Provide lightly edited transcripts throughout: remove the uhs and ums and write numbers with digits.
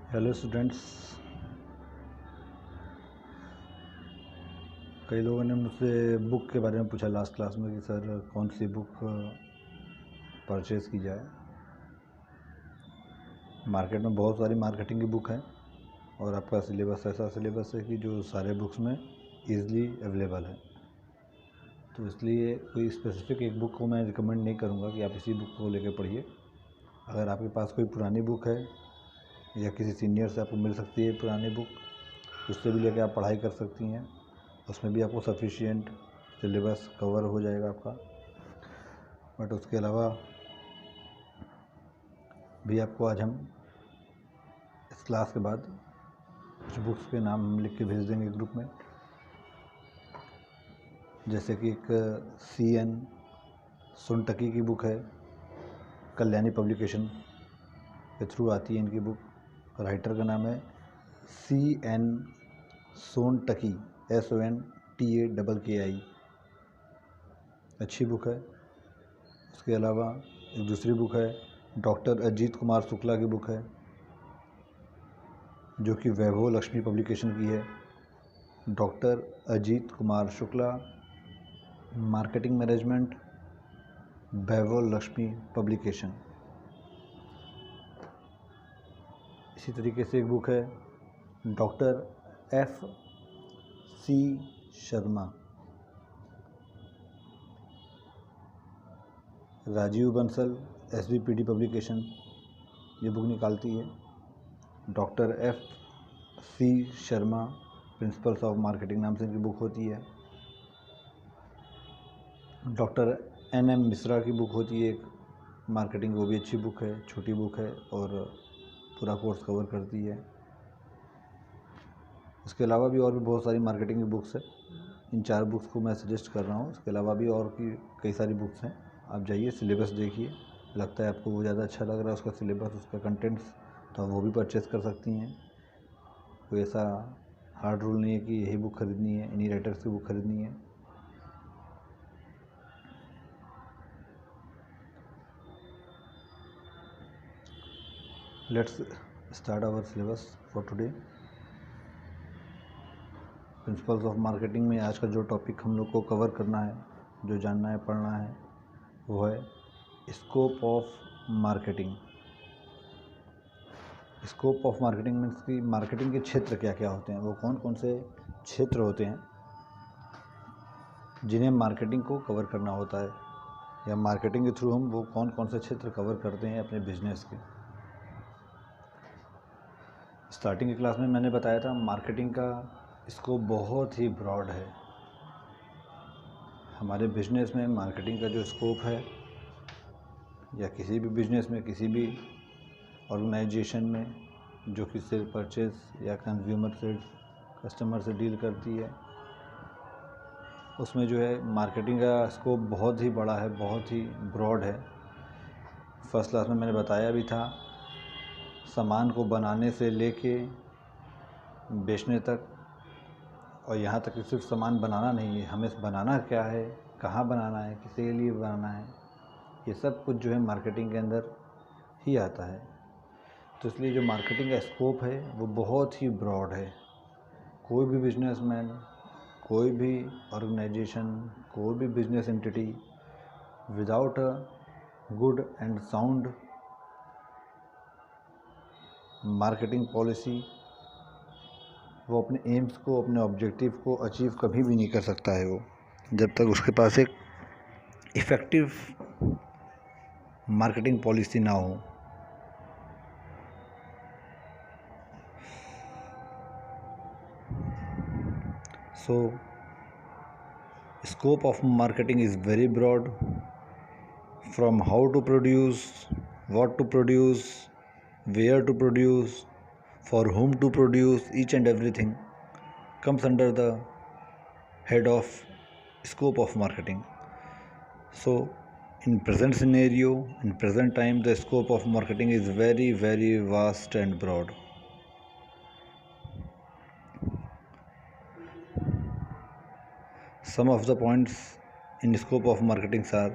Hello students. कई लोगों ने मुझसे बुक के बारे में पूछा लास्ट क्लास में कि सर कौन सी बुक परचेज़ की जाए। मार्केट में बहुत सारी मार्केटिंग की बुक है और आपका सिलेबस ऐसा सिलेबस है कि जो सारे बुक्स में ईज़िली अवेलेबल है। तो इसलिए कोई स्पेसिफ़िक एक बुक को मैं रिकमेंड नहीं करूँगा कि आप इसी बुक को लेकर पढ़िए। अगर आपके पास कोई पुरानी बुक है या किसी सीनियर से आपको मिल सकती है पुरानी बुक, उससे भी लेकर आप पढ़ाई कर सकती हैं। उसमें भी आपको सफिशिएंट सिलेबस कवर हो जाएगा आपका। बट उसके अलावा भी आपको आज हम इस क्लास के बाद कुछ बुक्स के नाम हम लिख के भेज देंगे ग्रुप में, जैसे कि एक CN सोनटकी की बुक है, कल्याणी पब्लिकेशन के थ्रू आती है इनकी बुक। राइटर का नाम है CN सोनटकी, SONTAKKI। अच्छी बुक है। उसके अलावा एक दूसरी बुक है डॉक्टर अजीत कुमार शुक्ला की बुक है, जो कि वैभव लक्ष्मी पब्लिकेशन की है। Doctor Ajit Kumar Shukla, marketing management, Vaibhav Laxmi publication. इसी तरीके से एक बुक है doctor FC Sharma, Rajeev Bansal, SBPD publication ये बुक निकालती है। Doctor FC Sharma, principles of marketing नाम से इनकी बुक होती है। डॉक्टर NM मिश्रा की बुक होती है एक मार्केटिंग, वो भी अच्छी बुक है, छोटी बुक है और पूरा कोर्स कवर करती है। इसके अलावा भी और भी बहुत सारी मार्केटिंग की बुक्स है। इन 4 बुक्स को मैं सजेस्ट कर रहा हूँ। इसके अलावा भी और की कई सारी बुक्स हैं। आप जाइए, सिलेबस देखिए, लगता है आपको वो ज़्यादा अच्छा लग रहा है उसका सिलेबस, उसका कंटेंट्स, तो आप वो भी परचेज़ कर सकती हैं। कोई ऐसा हार्ड रूल नहीं है कि यही बुक खरीदनी है, इन्हीं राइटर्स की बुक खरीदनी है। Let's start our syllabus for today. Principles of marketing में आज का जो टॉपिक हम लोग को कवर करना है, जो जानना है, पढ़ना है, वो है scope of marketing. Scope of marketing means कि मार्केटिंग के क्षेत्र क्या क्या होते हैं, वो कौन कौन से क्षेत्र होते हैं जिन्हें मार्केटिंग को कवर करना होता है, या मार्केटिंग के थ्रू हम वो कौन कौन से क्षेत्र कवर करते हैं अपने बिजनेस के। स्टार्टिंग की क्लास में मैंने बताया था मार्केटिंग का स्कोप बहुत ही ब्रॉड है। हमारे बिजनेस में मार्केटिंग का जो स्कोप है, या किसी भी बिजनेस में, किसी भी ऑर्गेनाइजेशन में जो कि सेल परचेज या कंज्यूमर से, कस्टमर से डील करती है, उसमें जो है मार्केटिंग का स्कोप बहुत ही बड़ा है, बहुत ही ब्रॉड है। फर्स्ट क्लास में मैंने बताया भी था, सामान को बनाने से लेके बेचने तक, और यहाँ तक कि सिर्फ सामान बनाना नहीं है, हमें बनाना क्या है, कहाँ बनाना है, किसी लिए बनाना है, ये सब कुछ जो है मार्केटिंग के अंदर ही आता है। तो इसलिए जो मार्केटिंग का स्कोप है वो बहुत ही ब्रॉड है। कोई भी बिजनेसमैन, कोई भी ऑर्गेनाइजेशन, कोई भी business entity without a good and sound marketing policy, वो अपने एम्स को, अपने ऑब्जेक्टिव को अचीव कभी भी नहीं कर सकता है वो, जब तक उसके पास एक इफ़ेक्टिव मार्केटिंग पॉलिसी ना हो। So, scope of marketing is very broad, from how to produce, what to produce, where to produce, for whom to produce, each and everything comes under the head of scope of marketing. So, in present scenario, in present time, the scope of marketing is very, very vast and broad. Some of the points in scope of marketing are,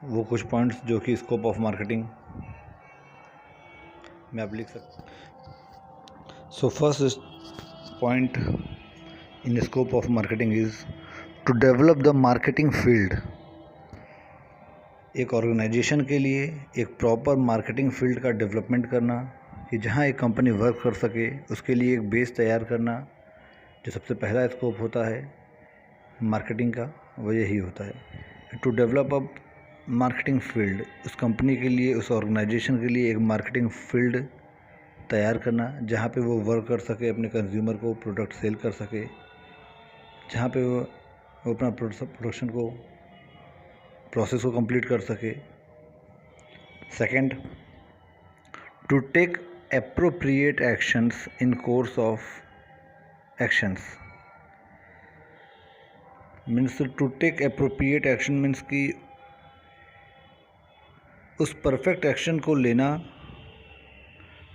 वो कुछ points जो कि scope of marketing में आप लिख सकते। So first point in scope of marketing is to develop the marketing field. एक organization के लिए एक प्रॉपर मार्केटिंग फील्ड का डेवलपमेंट करना, कि जहां एक कंपनी वर्क कर सके, उसके लिए एक बेस तैयार करना, जो सबसे पहला स्कोप होता है मार्केटिंग का, वो यही होता है। To develop a marketing field, उस कंपनी के लिए, उस ऑर्गेनाइजेशन के लिए एक मार्केटिंग फील्ड तैयार करना, जहाँ पे वो वर्क कर सके, अपने कंज्यूमर को प्रोडक्ट सेल कर सके, जहाँ पे वो अपना प्रोडक्शन को, प्रोसेस को कंप्लीट कर सके। Second, to take appropriate actions in course of actions. Means to take appropriate action means कि उस परफेक्ट एक्शन को लेना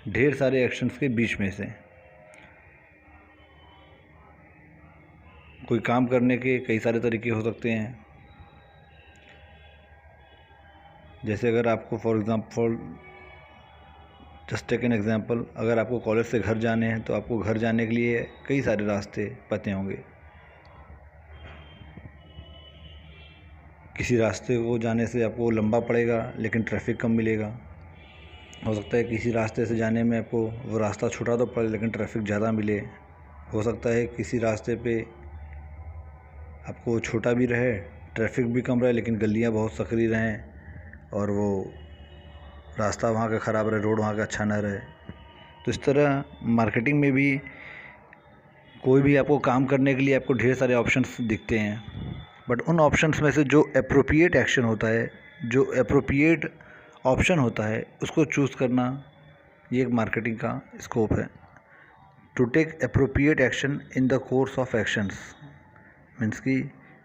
ढेर सारे एक्शंस के बीच में से। कोई काम करने के कई सारे तरीके हो सकते हैं। जैसे अगर आपको for example, just take an example, अगर आपको कॉलेज से घर जाने हैं तो आपको घर जाने के लिए कई सारे रास्ते पते होंगे। किसी रास्ते को जाने से आपको लंबा पड़ेगा लेकिन ट्रैफिक कम मिलेगा। हो सकता है किसी रास्ते से जाने में आपको वो रास्ता छोटा तो पड़े लेकिन ट्रैफिक ज़्यादा मिले। हो सकता है किसी रास्ते पे आपको छोटा भी रहे, ट्रैफिक भी कम रहे, लेकिन गलियाँ बहुत सकरी रहें और वो रास्ता वहाँ का ख़राब रहे, रोड वहाँ का अच्छा ना रहे। तो इस तरह मार्केटिंग में भी कोई भी आपको काम करने के लिए आपको ढेर सारे ऑप्शंस दिखते हैं, बट उन ऑप्शंस में से जो एप्रोप्रिएट एक्शन होता है, जो एप्रोप्रिएट ऑप्शन होता है, उसको चूज़ करना, ये एक मार्केटिंग का स्कोप है। To take appropriate action in the course of actions means कि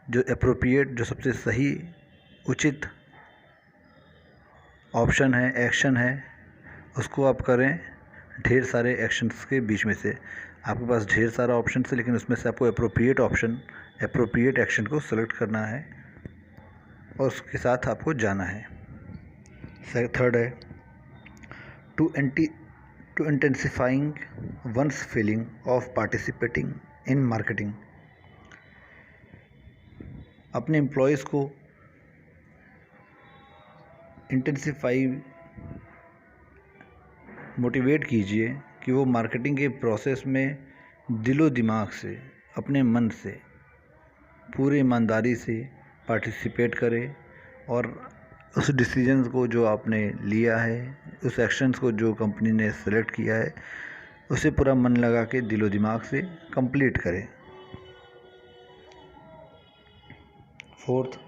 जो एप्रोप्रिएट, जो सबसे सही उचित ऑप्शन है, एक्शन है, उसको आप करें ढेर सारे एक्शंस के बीच में से। आपके पास ढेर सारा ऑप्शन है, लेकिन उसमें से आपको एप्रोप्रिएट ऑप्शन, एप्रोप्रिएट एक्शन को सेलेक्ट करना है और उसके साथ आपको जाना है। थर्ड है to intensifying one's feeling of participating in marketing. अपने एम्प्लॉयज़ को इंटेंसिफाई, मोटिवेट कीजिए कि वो मार्केटिंग के प्रोसेस में दिलो दिमाग से, अपने मन से, पूरी ईमानदारी से पार्टिसिपेट करें और उस डिसीजंस को जो आपने लिया है, उस एक्शंस को जो कंपनी ने सेलेक्ट किया है, उसे पूरा मन लगा के दिलो दिमाग से कंप्लीट करें। Fourth,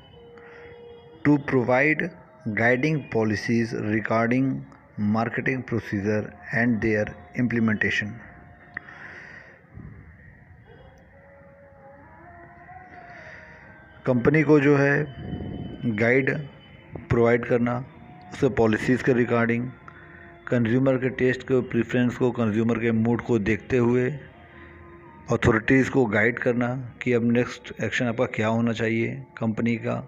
to provide guiding policies regarding marketing procedure and their implementation. Company को जो है गाइड प्रोवाइड करना, उसे पॉलिसीज़ के रिगार्डिंग, कंज्यूमर के टेस्ट को, प्रेफरेंस को, कंज्यूमर के मूड को देखते हुए अथॉरिटीज़ को गाइड करना कि अब नेक्स्ट एक्शन आपका क्या होना चाहिए, कंपनी का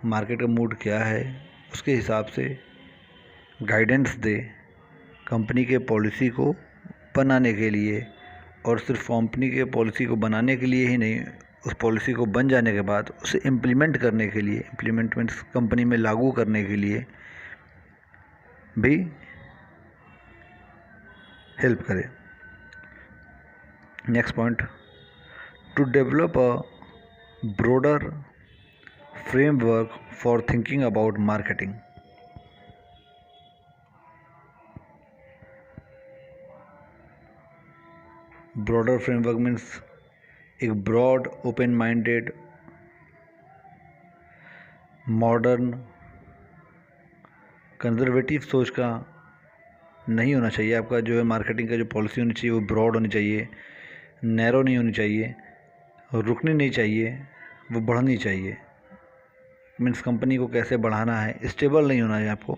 मार्केट का मूड क्या है, उसके हिसाब से गाइडेंस दे कंपनी के पॉलिसी को बनाने के लिए। और सिर्फ कंपनी के पॉलिसी को बनाने के लिए ही नहीं, उस पॉलिसी को बन जाने के बाद उसे इम्प्लीमेंट करने के लिए, इम्प्लीमेंट मीन्स कंपनी में लागू करने के लिए भी हेल्प करे। Next point, to develop a broader framework for thinking about marketing. Broader framework means एक broad, open minded, modern, conservative सोच का नहीं होना चाहिए। आपका जो है मार्केटिंग का जो पॉलिसी होनी चाहिए वो ब्रॉड होनी चाहिए, नैरो नहीं होनी चाहिए, रुकनी नहीं चाहिए, वो बढ़नी चाहिए। मीन्स कंपनी को कैसे बढ़ाना है, स्टेबल नहीं होना है आपको,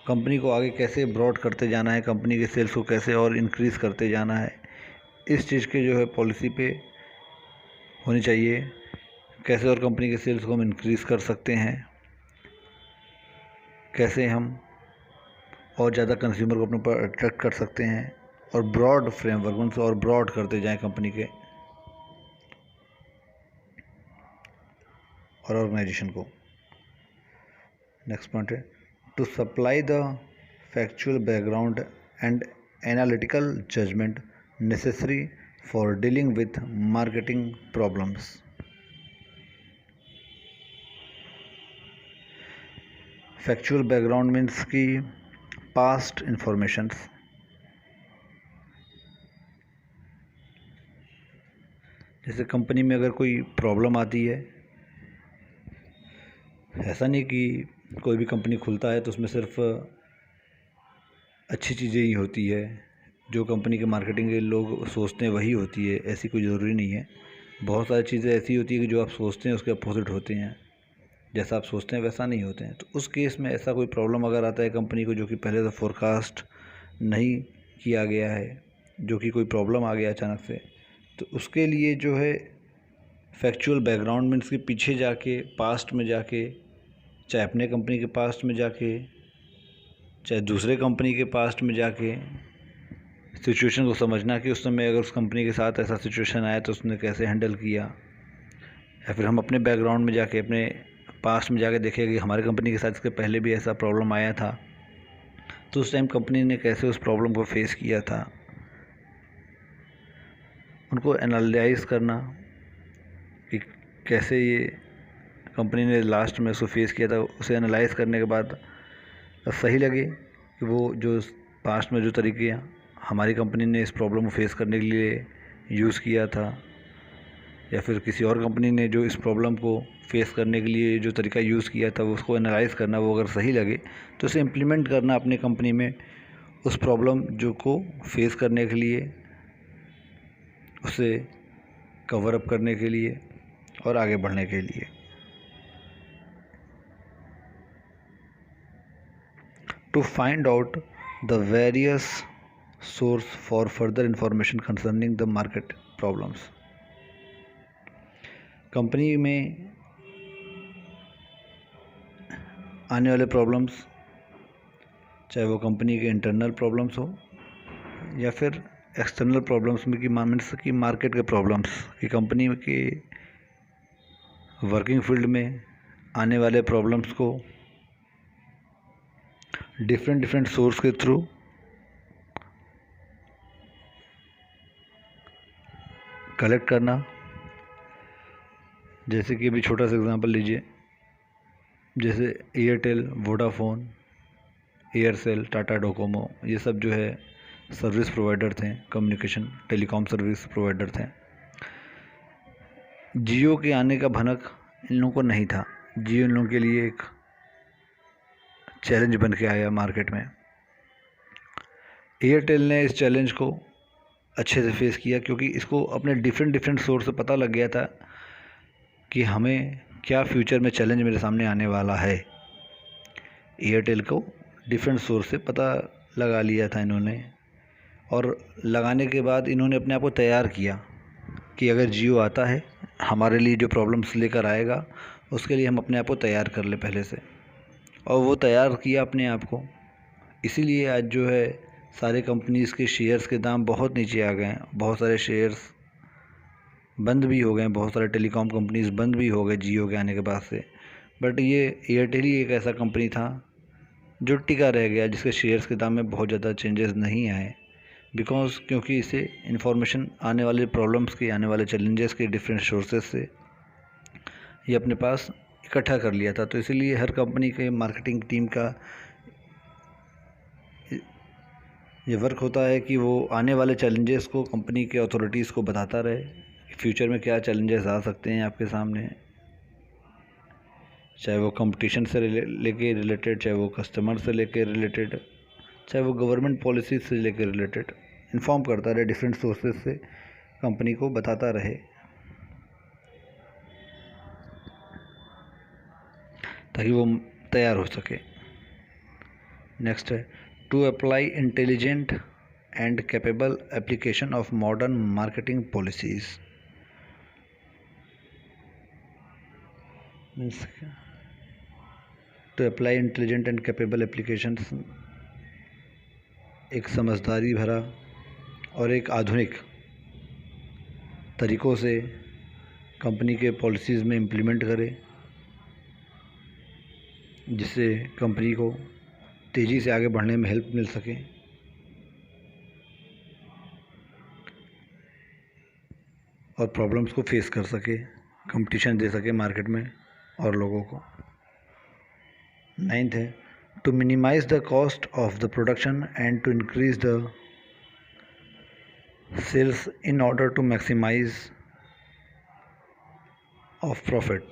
कंपनी को आगे कैसे ब्रॉड करते जाना है, कंपनी के सेल्स को कैसे और इंक्रीज़ करते जाना है, इस चीज़ के जो है पॉलिसी पे होनी चाहिए। कैसे और कंपनी के सेल्स को हम इंक्रीज़ कर सकते हैं, कैसे हम और ज़्यादा कंज्यूमर को अपने ऊपर अट्रैक्ट कर सकते हैं, और ब्रॉड फ्रेमवर्क उनसे और ब्रॉड करते जाएं कंपनी के और ऑर्गेनाइजेशन को। नेक्स्ट पॉइंट है to supply the factual background and analytical judgement necessary for dealing with marketing problems. Factual background means की पास्ट इंफॉर्मेशंस, जैसे कंपनी में अगर कोई प्रॉब्लम आती है, ऐसा नहीं कि कोई भी कंपनी खुलता है तो उसमें सिर्फ अच्छी चीज़ें ही होती है, जो कंपनी के मार्केटिंग के लोग सोचते हैं वही होती है, ऐसी कोई ज़रूरी नहीं है। बहुत सारी चीज़ें ऐसी होती है कि जो आप सोचते हैं उसके अपोजिट होते हैं, जैसा आप सोचते हैं वैसा नहीं होते हैं। तो उस केस में ऐसा कोई प्रॉब्लम अगर आता है कंपनी को जो कि पहले से फोरकास्ट नहीं किया गया है, जो कि कोई प्रॉब्लम आ गया अचानक से, तो उसके लिए जो है फैक्चुअल बैकग्राउंड मीन्स के पीछे जाके, पास्ट में जाके, चाहे अपने कंपनी के पास्ट में जाके, चाहे दूसरे कंपनी के पास्ट में जाके सिचुएशन को समझना कि उस समय अगर उस कंपनी के साथ ऐसा सिचुएशन आया तो उसने कैसे हैंडल किया। या फिर हम अपने बैकग्राउंड में जाके, अपने पास्ट में जाके देखें कि हमारी कंपनी के साथ इसके पहले भी ऐसा प्रॉब्लम आया था, तो उस टाइम कंपनी ने कैसे उस प्रॉब्लम को फेस किया था। उनको एनालाइज करना कि कैसे ये कंपनी ने लास्ट में उसको फेस किया था, उसे एनालाइज करने के बाद सही लगे कि वो जो पास्ट में जो तरीके हमारी कंपनी ने इस प्रॉब्लम को फेस करने के लिए यूज़ किया था, या फिर किसी और कंपनी ने जो इस प्रॉब्लम को फेस करने के लिए जो तरीका यूज़ किया था, वो उसको एनालाइज करना, वो अगर सही लगे तो उसे इम्प्लीमेंट करना अपनी कंपनी में, उस प्रॉब्लम जो को फेस करने के लिए, उसे कवर अप करने के लिए और आगे बढ़ने के लिए। To find out the various source for further information concerning the market problems. Company में आने वाले प्रॉब्लम्स, चाहे वो कंपनी के इंटरनल प्रॉब्लम्स हो या फिर एक्सटर्नल प्रॉब्लम्स में, कि मीन्स की मार्केट के प्रॉब्लम्स, कि कंपनी के वर्किंग फील्ड में आने वाले प्रॉब्लम्स को डिफरेंट सोर्स के थ्रू कलेक्ट करना। जैसे कि अभी छोटा सा एग्जांपल लीजिए, जैसे Airtel, Vodafone, Aircel, Tata Docomo, ये सब जो है सर्विस प्रोवाइडर थे, कम्युनिकेशन टेलीकॉम सर्विस प्रोवाइडर थे। जियो के आने का भनक इन लोगों को नहीं था। जियो इन लोगों के लिए एक चैलेंज बन के आया मार्केट में। एयरटेल ने इस चैलेंज को अच्छे से फेस किया, क्योंकि इसको अपने डिफरेंट सोर्स से पता लग गया था कि हमें क्या फ्यूचर में चैलेंज मेरे सामने आने वाला है। एयरटेल को डिफरेंट सोर्स से पता लगा लिया था इन्होंने, और लगाने के बाद इन्होंने अपने आप को तैयार किया कि अगर जियो आता है हमारे लिए जो प्रॉब्लम्स लेकर आएगा, उसके लिए हम अपने आप को तैयार कर ले पहले से। और वो तैयार किया अपने आप को, इसीलिए आज जो है सारे कंपनीज़ के शेयर्स के दाम बहुत नीचे आ गए हैं। बहुत सारे शेयर्स बंद भी हो गए, बहुत सारे टेलीकॉम कंपनीज़ बंद भी हो गए जियो के आने के बाद से। बट ये एयरटेल ही एक ऐसा कंपनी था जो टिका रह गया, जिसके शेयर्स के दाम में बहुत ज़्यादा चेंजेस नहीं आए, क्योंकि इसे इन्फॉर्मेशन आने वाले प्रॉब्लम्स की, आने वाले चैलेंजेस के डिफरेंट सोर्सेज से ये अपने पास इकट्ठा कर लिया था। तो इसीलिए हर कंपनी के मार्केटिंग टीम का ये वर्क होता है कि वो आने वाले चैलेंजेस को कंपनी के अथॉरिटीज़ को बताता रहे, फ्यूचर में क्या चैलेंजेस आ सकते हैं आपके सामने, चाहे वो कंपटीशन से लेके रिलेटेड, चाहे वो कस्टमर से लेके रिलेटेड, चाहे वो गवर्नमेंट पॉलिसी से लेके रिलेटेड, इन्फॉर्म करता रहे, डिफरेंट सोर्सेज से कंपनी को बताता रहे, ताकि वो तैयार हो सके। नेक्स्ट है to apply intelligent and capable application of modern marketing policies. To apply intelligent and capable applications एक समझदारी भरा और एक आधुनिक तरीक़ों से कंपनी के पॉलिसीज़ में इम्प्लीमेंट करे, जिससे कंपनी को तेज़ी से आगे बढ़ने में हेल्प मिल सके और प्रॉब्लम्स को फेस कर सके, कंपटीशन दे सके मार्केट में और लोगों को। 9th है to minimize the cost of the production and to increase the sales in order to maximize of profit.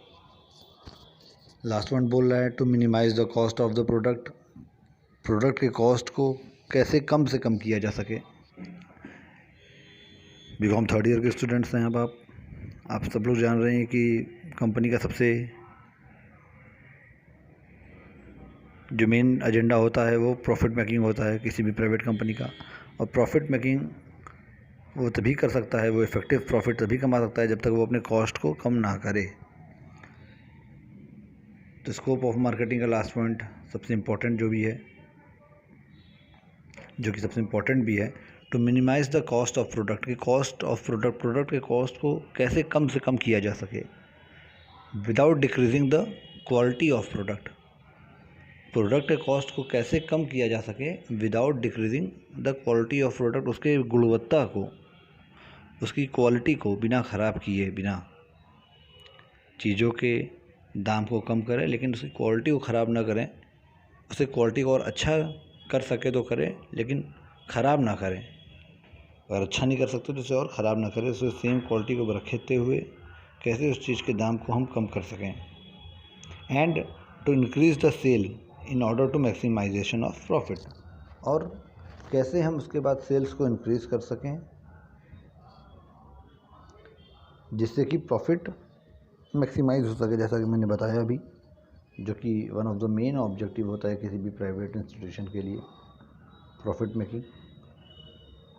Last one बोल रहा है to minimize the cost of the product के कॉस्ट को कैसे कम से कम किया जा सके। बीकॉम 3rd ईयर के स्टूडेंट्स हैं। अब आप सब लोग जान रहे हैं कि कंपनी का सबसे जो मेन एजेंडा होता है वो प्रॉफिट मेकिंग होता है किसी भी प्राइवेट कंपनी का। और प्रॉफिट मेकिंग वो तभी कर सकता है, वो इफ़ेक्टिव प्रॉफिट तभी कमा सकता है जब तक वो अपने कॉस्ट को कम ना करे। तो स्कोप ऑफ मार्केटिंग का लास्ट पॉइंट सबसे इम्पोर्टेंट जो कि सबसे इम्पोर्टेंट भी है, to minimize the cost of product की प्रोडक्ट के कॉस्ट को कैसे कम से कम किया जा सके without decreasing the quality of product के कॉस्ट को कैसे कम किया जा सके without decreasing the quality of product, उसके गुणवत्ता को, उसकी क्वालिटी को बिना ख़राब किए, बिना चीज़ों के दाम को कम करें लेकिन उसकी क्वालिटी को ख़राब ना करें। उसे क्वालिटी को और अच्छा कर सके तो करें लेकिन ख़राब ना करें। अगर अच्छा नहीं कर सकते तो उसे और ख़राब ना करें, उसे सेम क्वालिटी को रखते हुए कैसे उस चीज़ के दाम को हम कम कर सकें। And to increase the sale in order to maximization of profit, और कैसे हम उसके बाद सेल्स को इंक्रीज़ कर सकें जिससे कि प्रॉफिट मैक्सिमाइज़ हो सके, जैसा कि मैंने बताया अभी, जो कि one of the main objective होता है किसी भी प्राइवेट इंस्टीट्यूशन के लिए, प्रॉफिट मेकिंग।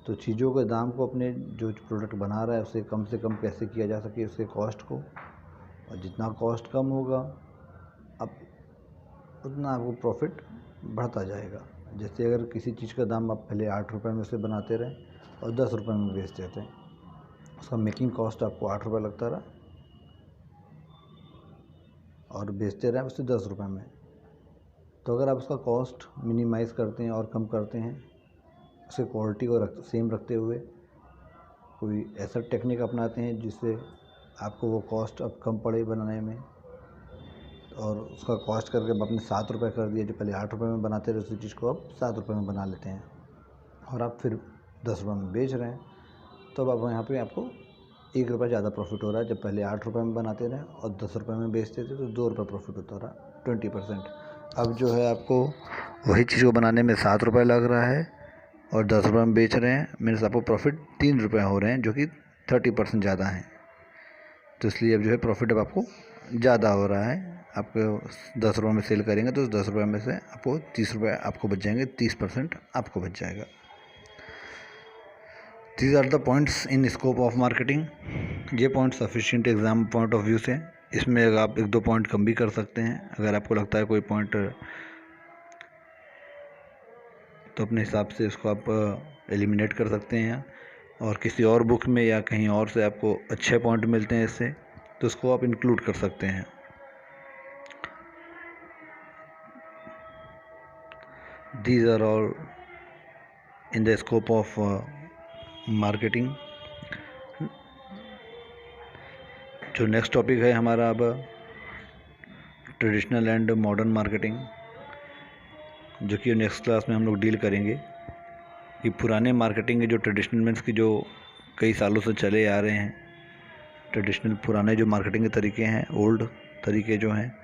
तो चीज़ों के दाम को, अपने जो प्रोडक्ट बना रहा है उसे कम से कम कैसे किया जा सके, उसके कॉस्ट को, और जितना कॉस्ट कम होगा अब उतना आपको प्रॉफिट बढ़ता जाएगा। जैसे अगर किसी चीज़ का दाम आप पहले 8 रुपये में उसे बनाते रहें और 10 रुपये में बेच देते हैं, उसका मेकिंग कॉस्ट आपको 8 रुपये लगता रहा और बेचते रहे उससे 10 रुपये में। तो अगर आप उसका कॉस्ट मिनिमाइज़ करते हैं और कम करते हैं, उसे क्वालिटी को सेम रखते हुए कोई ऐसा टेक्निक अपनाते हैं जिससे आपको वो कॉस्ट अब कम पड़े बनाने में, और उसका कॉस्ट करके अब आपने 7 रुपये कर दिया, जो पहले 8 रुपये में बनाते रहे उसी चीज़ को अब 7 रुपये में बना लेते हैं और आप फिर 10 रुपये में बेच रहे हैं, तो अब यहाँ पे आपको 1 रुपये ज़्यादा प्रॉफिट हो रहा है। जब पहले 8 रुपये में बनाते रहे और 10 रुपये में बेचते थे तो 2 रुपये प्रॉफिट होता रहा, 20%। अब जो है आपको वही चीज़ को बनाने में 7 रुपये लग रहा है और 10 रुपये में बेच रहे हैं, मीन्स आपको प्रॉफिट 3 रुपये हो रहे हैं, जो कि 30% ज़्यादा हैं। तो इसलिए अब जो है प्रॉफिट अब आपको ज़्यादा हो रहा है। आपको 10 रुपये में सेल करेंगे तो उस 10 रुपये में से आपको 30 रुपये आपको बच जाएंगे, 30% आपको बच जाएगा। These are the points in scope of marketing. ये point sufficient exam point of view से, इसमें अगर आप 1-2 पॉइंट कम भी कर सकते हैं। अगर आपको लगता है कोई पॉइंट तो अपने हिसाब से इसको आप एलिमिनेट कर सकते हैं, और किसी और बुक में या कहीं और से आपको अच्छे पॉइंट मिलते हैं इससे, तो उसको आप इंक्लूड कर सकते हैं। These are all in the scope of marketing। जो नेक्स्ट टॉपिक है हमारा अब ट्रेडिशनल एंड मॉडर्न मार्केटिंग, जो कि नेक्स्ट क्लास में हम लोग डील करेंगे कि पुराने मार्केटिंग के जो ट्रेडिशनल मीन्स की जो कई सालों से चले आ रहे हैं, ट्रेडिशनल पुराने जो मार्केटिंग के तरीके हैं, ओल्ड तरीके जो हैं,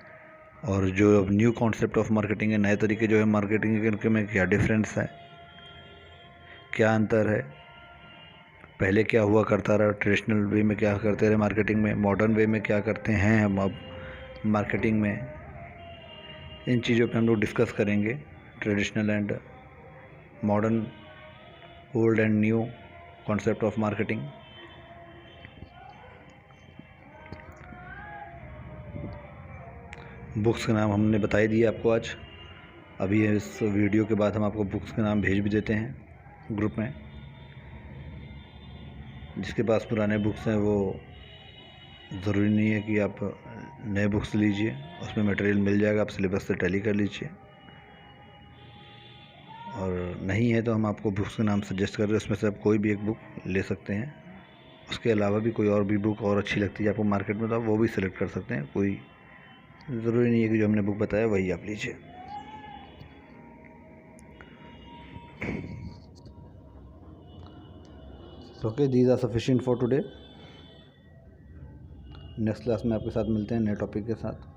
और जो अब न्यू कॉन्सेप्ट ऑफ मार्केटिंग है, नए तरीके जो है मार्केटिंग के में क्या डिफरेंस है, क्या अंतर है, पहले क्या हुआ करता रहा, ट्रेडिशनल वे में क्या करते रहे मार्केटिंग में, मॉडर्न वे में क्या करते हैं हम अब मार्केटिंग में। इन चीज़ों पे हम लोग डिस्कस करेंगे, traditional and modern, old and new concept of marketing. Books के नाम हमने बता ही दिए आपको आज। अभी इस वीडियो के बाद हम आपको बुक्स के नाम भेज भी देते हैं। ग्रुप में। जिसके पास पुराने बुक्स हैं वो ज़रूरी नहीं है कि आप नए बुक्स लीजिए, उसमें मटेरियल मिल जाएगा, आप सिलेबस से टैली कर लीजिए। और नहीं है तो हम आपको बुक्स के नाम सजेस्ट कर रहे हैं, उसमें से आप कोई भी एक बुक ले सकते हैं। उसके अलावा भी कोई और भी बुक और अच्छी लगती है आपको मार्केट में तो आप वो भी सिलेक्ट कर सकते हैं। कोई ज़रूरी नहीं है कि जो हमने बुक बताया वही आप लीजिए। Okay, these are sufficient for today. Next class में आपके साथ मिलते हैं नए टॉपिक के साथ।